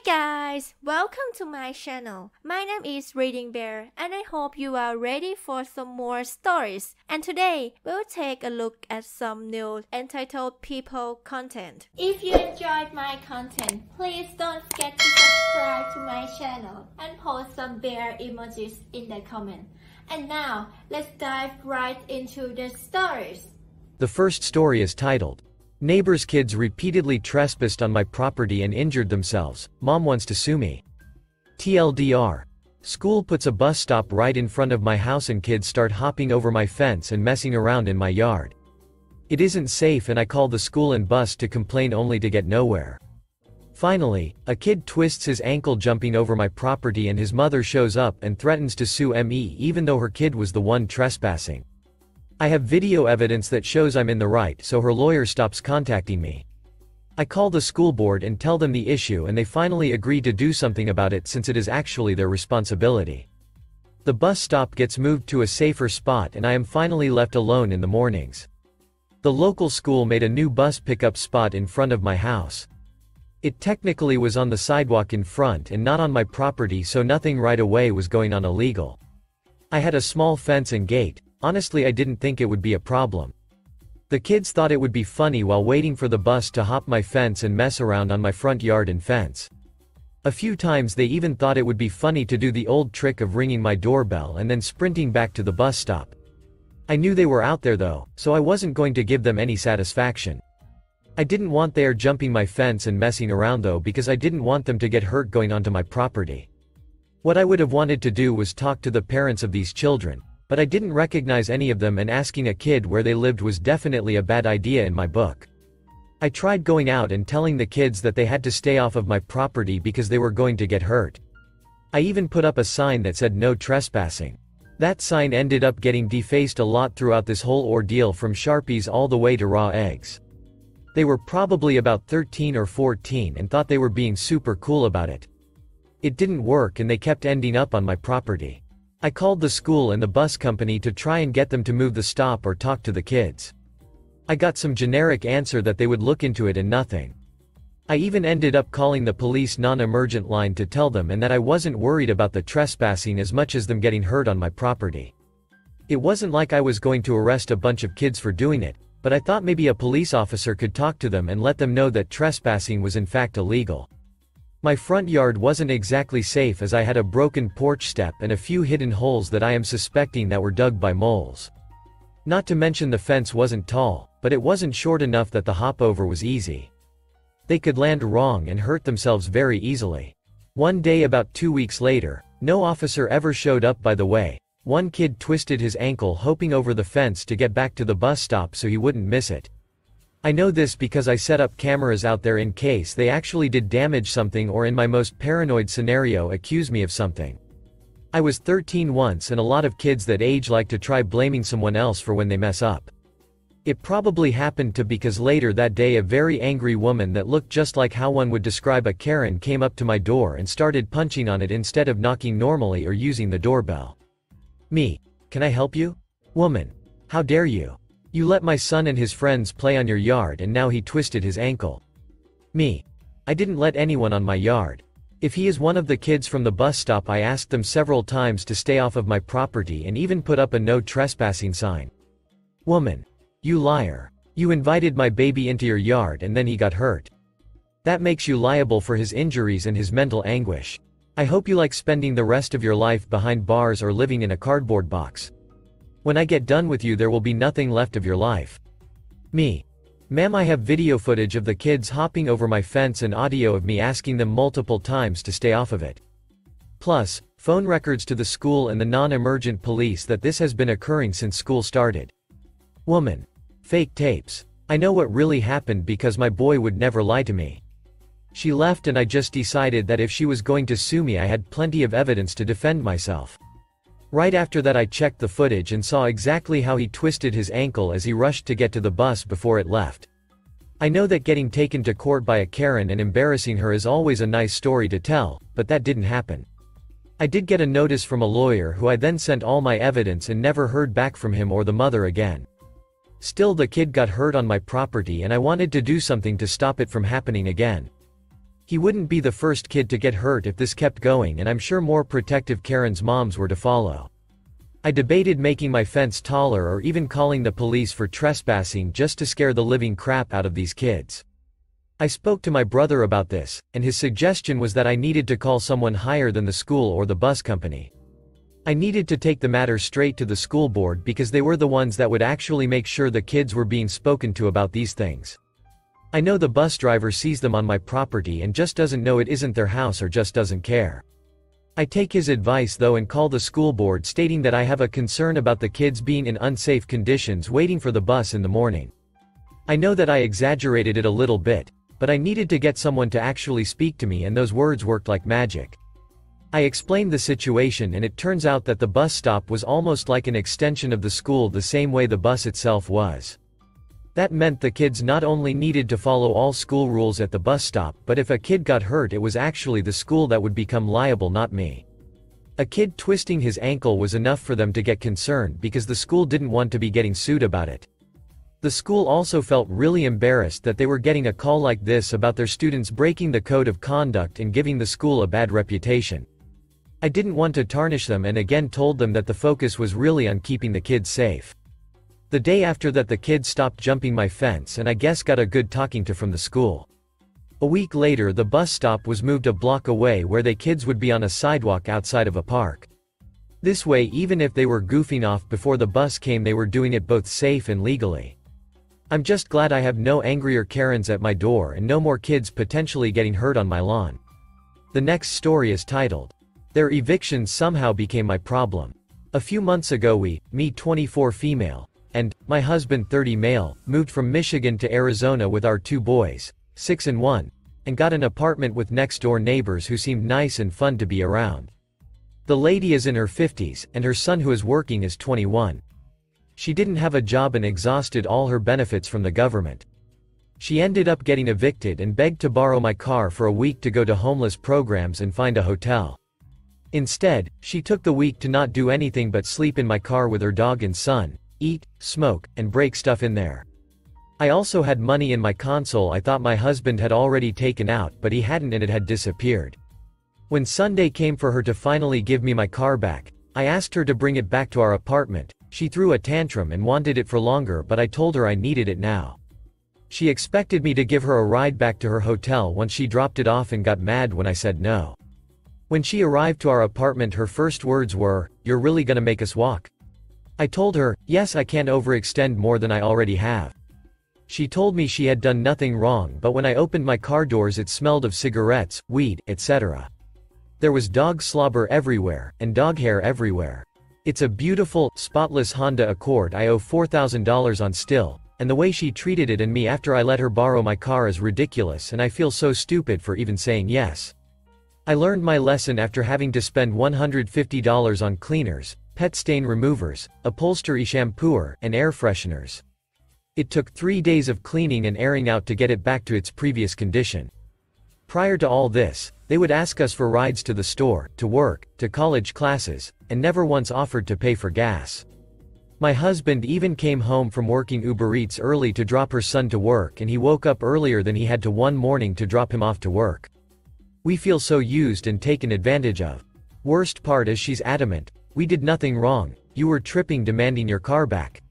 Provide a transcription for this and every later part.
guys, welcome to my channel. My name is ReadingBear and I hope you are ready for some more stories. And today, we'll take a look at some new entitled people content. If you enjoyed my content, please don't forget to subscribe to my channel and post some bear emojis in the comment. And now, let's dive right into the stories. The first story is titled, "Neighbor's kids repeatedly trespassed on my property and injured themselves. Mom wants to sue me." TLDR. School puts a bus stop right in front of my house and kids start hopping over my fence and messing around in my yard. It isn't safe and I call the school and bus to complain only to get nowhere. Finally, a kid twists his ankle jumping over my property and his mother shows up and threatens to sue me even though her kid was the one trespassing. I have video evidence that shows I'm in the right, so her lawyer stops contacting me. I call the school board and tell them the issue and they finally agree to do something about it since it is actually their responsibility. The bus stop gets moved to a safer spot and I am finally left alone in the mornings. The local school made a new bus pickup spot in front of my house. It technically was on the sidewalk in front and not on my property, so nothing right away was going on illegal. I had a small fence and gate. Honestly, I didn't think it would be a problem. The kids thought it would be funny while waiting for the bus to hop my fence and mess around on my front yard and fence. A few times they even thought it would be funny to do the old trick of ringing my doorbell and then sprinting back to the bus stop. I knew they were out there though, so I wasn't going to give them any satisfaction. I didn't want they are jumping my fence and messing around though, because I didn't want them to get hurt going onto my property. What I would have wanted to do was talk to the parents of these children. But I didn't recognize any of them and asking a kid where they lived was definitely a bad idea in my book. I tried going out and telling the kids that they had to stay off of my property because they were going to get hurt. I even put up a sign that said no trespassing. That sign ended up getting defaced a lot throughout this whole ordeal, from Sharpies all the way to raw eggs. They were probably about 13 or 14 and thought they were being super cool about it. It didn't work and they kept ending up on my property. I called the school and the bus company to try and get them to move the stop or talk to the kids. I got some generic answer that they would look into it and nothing. I even ended up calling the police non-emergent line to tell them and that I wasn't worried about the trespassing as much as them getting hurt on my property. It wasn't like I was going to arrest a bunch of kids for doing it, but I thought maybe a police officer could talk to them and let them know that trespassing was in fact illegal. My front yard wasn't exactly safe as I had a broken porch step and a few hidden holes that I am suspecting that were dug by moles. Not to mention the fence wasn't tall, but it wasn't short enough that the hop over was easy. They could land wrong and hurt themselves very easily. One day about 2 weeks later, no officer ever showed up by the way. One kid twisted his ankle hopping over the fence to get back to the bus stop so he wouldn't miss it. I know this because I set up cameras out there in case they actually did damage something or in my most paranoid scenario accuse me of something. I was 13 once and a lot of kids that age like to try blaming someone else for when they mess up. It probably happened because later that day a very angry woman that looked just like how one would describe a Karen came up to my door and started punching on it instead of knocking normally or using the doorbell. Me. Can I help you? Woman. How dare you? You let my son and his friends play on your yard and now he twisted his ankle. Me. I didn't let anyone on my yard. If he is one of the kids from the bus stop, I asked them several times to stay off of my property and even put up a no trespassing sign. Woman. You liar. You invited my baby into your yard and then he got hurt. That makes you liable for his injuries and his mental anguish. I hope you like spending the rest of your life behind bars or living in a cardboard box. When I get done with you there will be nothing left of your life. Me. Ma'am, I have video footage of the kids hopping over my fence and audio of me asking them multiple times to stay off of it. Plus, phone records to the school and the non-emergent police that this has been occurring since school started. Woman. Fake tapes. I know what really happened because my boy would never lie to me. She left and I just decided that if she was going to sue me I had plenty of evidence to defend myself. Right after that I checked the footage and saw exactly how he twisted his ankle as he rushed to get to the bus before it left. I know that getting taken to court by a Karen and embarrassing her is always a nice story to tell, but that didn't happen. I did get a notice from a lawyer who I then sent all my evidence and never heard back from him or the mother again. Still, the kid got hurt on my property and I wanted to do something to stop it from happening again. He wouldn't be the first kid to get hurt if this kept going, and I'm sure more protective Karen's moms were to follow. I debated making my fence taller or even calling the police for trespassing just to scare the living crap out of these kids. I spoke to my brother about this, and his suggestion was that I needed to call someone higher than the school or the bus company. I needed to take the matter straight to the school board because they were the ones that would actually make sure the kids were being spoken to about these things. I know the bus driver sees them on my property and just doesn't know it isn't their house or just doesn't care. I take his advice though and call the school board stating that I have a concern about the kids being in unsafe conditions waiting for the bus in the morning. I know that I exaggerated it a little bit, but I needed to get someone to actually speak to me, and those words worked like magic. I explained the situation, and it turns out that the bus stop was almost like an extension of the school, the same way the bus itself was. That meant the kids not only needed to follow all school rules at the bus stop, but if a kid got hurt, it was actually the school that would become liable, not me. A kid twisting his ankle was enough for them to get concerned because the school didn't want to be getting sued about it. The school also felt really embarrassed that they were getting a call like this about their students breaking the code of conduct and giving the school a bad reputation. I didn't want to tarnish them and again told them that the focus was really on keeping the kids safe. The day after that, the kids stopped jumping my fence and I guess got a good talking to from the school. A week later, the bus stop was moved a block away where the kids would be on a sidewalk outside of a park. This way, even if they were goofing off before the bus came, they were doing it both safe and legally. I'm just glad I have no angrier Karens at my door and no more kids potentially getting hurt on my lawn. The next story is titled, "Their Evictions Somehow Became My Problem." A few months ago me 24 female, and my husband 30 male, moved from Michigan to Arizona with our 2 boys, 6 and 1, and got an apartment with next door neighbors who seemed nice and fun to be around. The lady is in her 50s, and her son who is working is 21. She didn't have a job and exhausted all her benefits from the government. She ended up getting evicted and begged to borrow my car for a week to go to homeless programs and find a hotel. Instead, she took the week to not do anything but sleep in my car with her dog and son, eat, smoke, and break stuff in there. I also had money in my console I thought my husband had already taken out, but he hadn't, and it had disappeared. When Sunday came for her to finally give me my car back, I asked her to bring it back to our apartment. She threw a tantrum and wanted it for longer, but I told her I needed it now. She expected me to give her a ride back to her hotel once she dropped it off and got mad when I said no. When she arrived to our apartment, her first words were, "You're really gonna make us walk?" I told her, yes, I can't overextend more than I already have. She told me she had done nothing wrong, but when I opened my car doors it smelled of cigarettes, weed, etc. There was dog slobber everywhere, and dog hair everywhere. It's a beautiful, spotless Honda Accord I owe $4,000 on still, and the way she treated it and me after I let her borrow my car is ridiculous, and I feel so stupid for even saying yes. I learned my lesson after having to spend $150 on cleaners, pet stain removers, upholstery shampooer, and air fresheners. It took 3 days of cleaning and airing out to get it back to its previous condition. Prior to all this, they would ask us for rides to the store, to work, to college classes, and never once offered to pay for gas. My husband even came home from working Uber Eats early to drop her son to work, and he woke up earlier than he had to one morning to drop him off to work. We feel so used and taken advantage of. Worst part is she's adamant, "We did nothing wrong, you were tripping demanding your car back."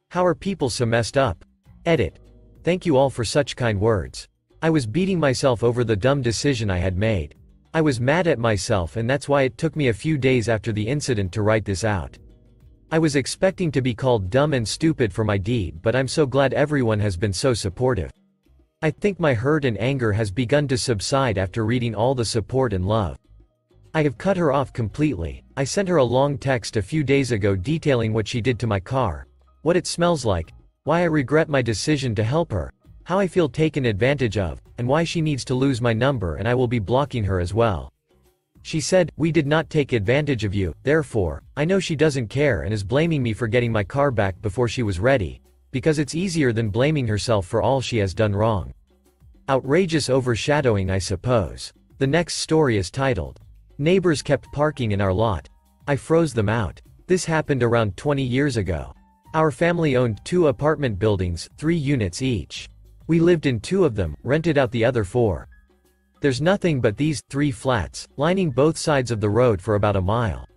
How are people so messed up? Edit. Thank you all for such kind words. I was beating myself over the dumb decision I had made. I was mad at myself, and that's why it took me a few days after the incident to write this out. I was expecting to be called dumb and stupid for my deed, but I'm so glad everyone has been so supportive. I think my hurt and anger has begun to subside after reading all the support and love. I have cut her off completely. I sent her a long text a few days ago detailing what she did to my car, what it smells like, why I regret my decision to help her, how I feel taken advantage of, and why she needs to lose my number, and I will be blocking her as well. She said, "We did not take advantage of you." Therefore, I know she doesn't care and is blaming me for getting my car back before she was ready, because it's easier than blaming herself for all she has done wrong. Outrageous overshadowing, I suppose. The next story is titled, "Neighbors Kept Parking in Our Lot. I Froze Them Out." This happened around 20 years ago. Our family owned 2 apartment buildings, 3 units each. We lived in 2 of them, rented out the other 4. There's nothing but these 3 flats, lining both sides of the road for about a mile.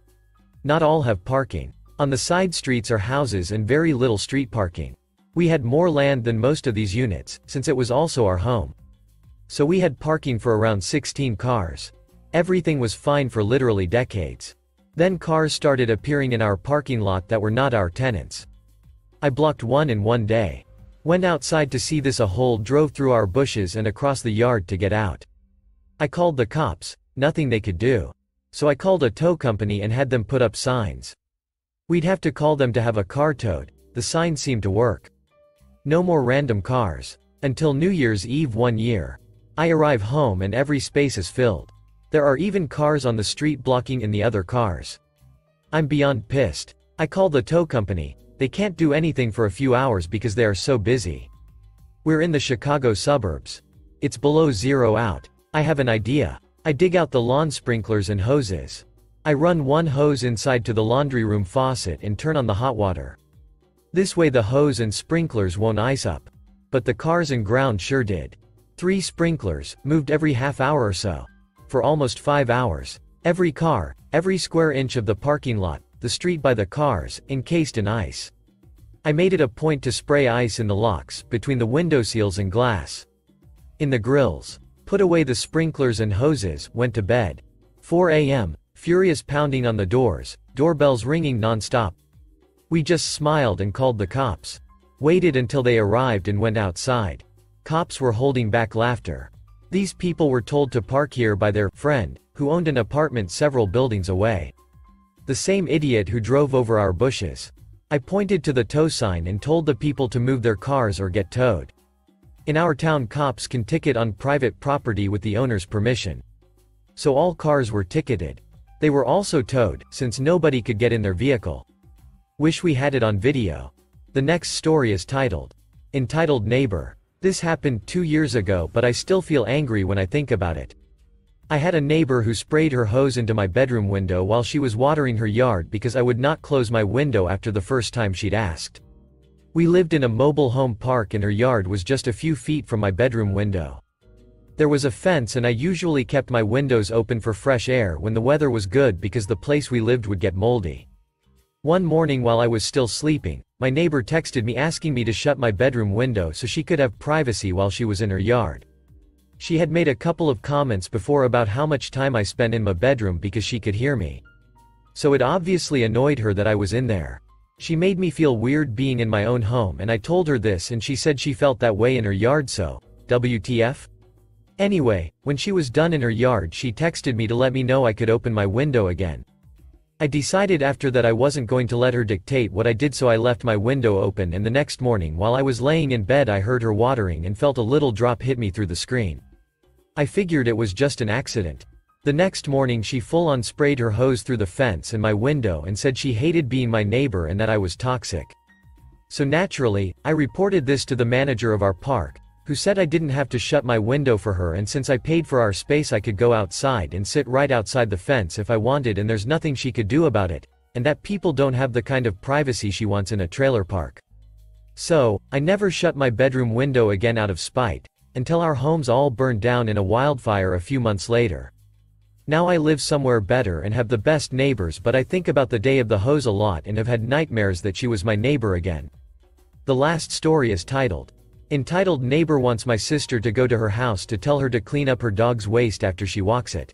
Not all have parking. On the side streets are houses and very little street parking. We had more land than most of these units, since it was also our home. So we had parking for around 16 cars. Everything was fine for literally decades. Then cars started appearing in our parking lot that were not our tenants. I blocked one in one day. Went outside to see this. A hole drove through our bushes and across the yard to get out. I called the cops, nothing they could do. So I called a tow company and had them put up signs. We'd have to call them to have a car towed. The signs seemed to work. No more random cars. Until New Year's Eve one year. I arrive home and every space is filled. There are even cars on the street blocking in the other cars. I'm beyond pissed. I call the tow company. They can't do anything for a few hours because they are so busy. We're in the Chicago suburbs. It's below zero out. I have an idea. I dig out the lawn sprinklers and hoses. I run one hose inside to the laundry room faucet and turn on the hot water. This way the hose and sprinklers won't ice up. But the cars and ground sure did. 3 sprinklers, moved every half hour or so. For almost 5 hours. Every car, every square inch of the parking lot, the street by the cars, encased in ice. I made it a point to spray ice in the locks, between the window seals and glass. In the grills. Put away the sprinklers and hoses, went to bed. 4 a.m., furious pounding on the doors, doorbells ringing non-stop. We just smiled and called the cops. Waited until they arrived and went outside. Cops were holding back laughter. These people were told to park here by their friend, who owned an apartment several buildings away. The same idiot who drove over our bushes. I pointed to the tow sign and told the people to move their cars or get towed. In our town, cops can ticket on private property with the owner's permission. So all cars were ticketed. They were also towed, since nobody could get in their vehicle. Wish we had it on video. The next story is entitled Neighbor. This happened 2 years ago, but I still feel angry when I think about it. I had a neighbor who sprayed her hose into my bedroom window while she was watering her yard because I would not close my window after the first time she'd asked. We lived in a mobile home park and her yard was just a few feet from my bedroom window. There was a fence and I usually kept my windows open for fresh air when the weather was good because the place we lived would get moldy. One morning while I was still sleeping, my neighbor texted me asking me to shut my bedroom window so she could have privacy while she was in her yard. She had made a couple of comments before about how much time I spent in my bedroom because she could hear me. So it obviously annoyed her that I was in there. She made me feel weird being in my own home and I told her this and she said she felt that way in her yard, so, WTF? Anyway, when she was done in her yard she texted me to let me know I could open my window again. I decided after that I wasn't going to let her dictate what I did, so I left my window open, and the next morning while I was laying in bed I heard her watering and felt a little drop hit me through the screen. I figured it was just an accident. The next morning she full-on sprayed her hose through the fence and my window and said she hated being my neighbor and that I was toxic. So naturally, I reported this to the manager of our park, who said I didn't have to shut my window for her, and since I paid for our space I could go outside and sit right outside the fence if I wanted and there's nothing she could do about it, and that people don't have the kind of privacy she wants in a trailer park. So, I never shut my bedroom window again out of spite, until our homes all burned down in a wildfire a few months later. Now I live somewhere better and have the best neighbors, but I think about the day of the hose a lot and have had nightmares that she was my neighbor again. The last story is entitled Neighbor wants my sister to go to her house to tell her to clean up her dog's waste after she walks it.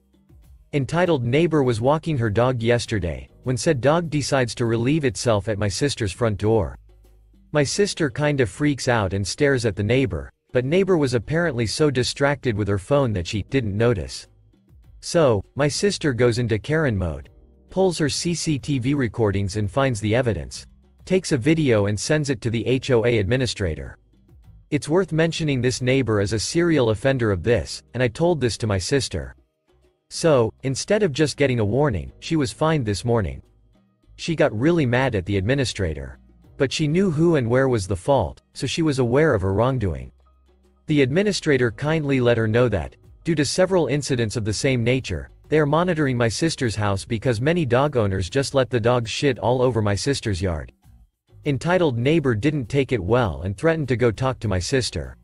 Entitled Neighbor was walking her dog yesterday, when said dog decides to relieve itself at my sister's front door. My sister kinda freaks out and stares at the neighbor, but neighbor was apparently so distracted with her phone that she didn't notice. So, my sister goes into Karen mode, pulls her CCTV recordings and finds the evidence, takes a video and sends it to the HOA administrator. It's worth mentioning this neighbor is a serial offender of this, and I told this to my sister. So, instead of just getting a warning, she was fined this morning. She got really mad at the administrator. But she knew who and where was the fault, so she was aware of her wrongdoing. The administrator kindly let her know that, due to several incidents of the same nature, they are monitoring my sister's house because many dog owners just let the dogs shit all over my sister's yard. Entitled Neighbor didn't take it well and threatened to go talk to my sister.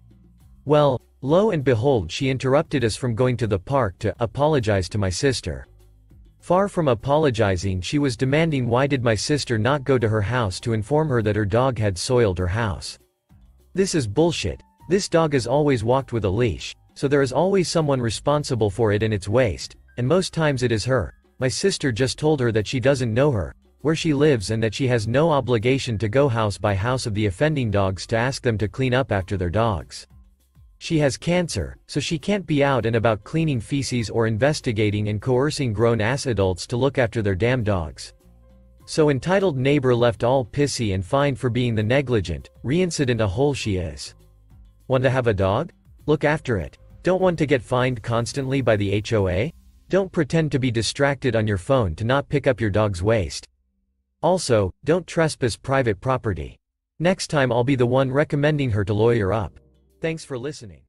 Well, Lo and behold, she interrupted us from going to the park to apologize to my sister. Far from apologizing, she was demanding why did my sister not go to her house to inform her that her dog had soiled her house. This is bullshit. This dog has always walked with a leash, so there is always someone responsible for it and its waste, and most times it is her. My sister just told her that she doesn't know her, where she lives, and that she has no obligation to go house by house of the offending dogs to ask them to clean up after their dogs. She has cancer, so she can't be out and about cleaning feces or investigating and coercing grown-ass adults to look after their damn dogs. So entitled neighbor left all pissy and fined for being the negligent, reincident a hole she is. Want to have a dog? Look after it. Don't want to get fined constantly by the HOA? Don't pretend to be distracted on your phone to not pick up your dog's waste. Also, don't trespass private property. Next time I'll be the one recommending her to lawyer up. Thanks for listening.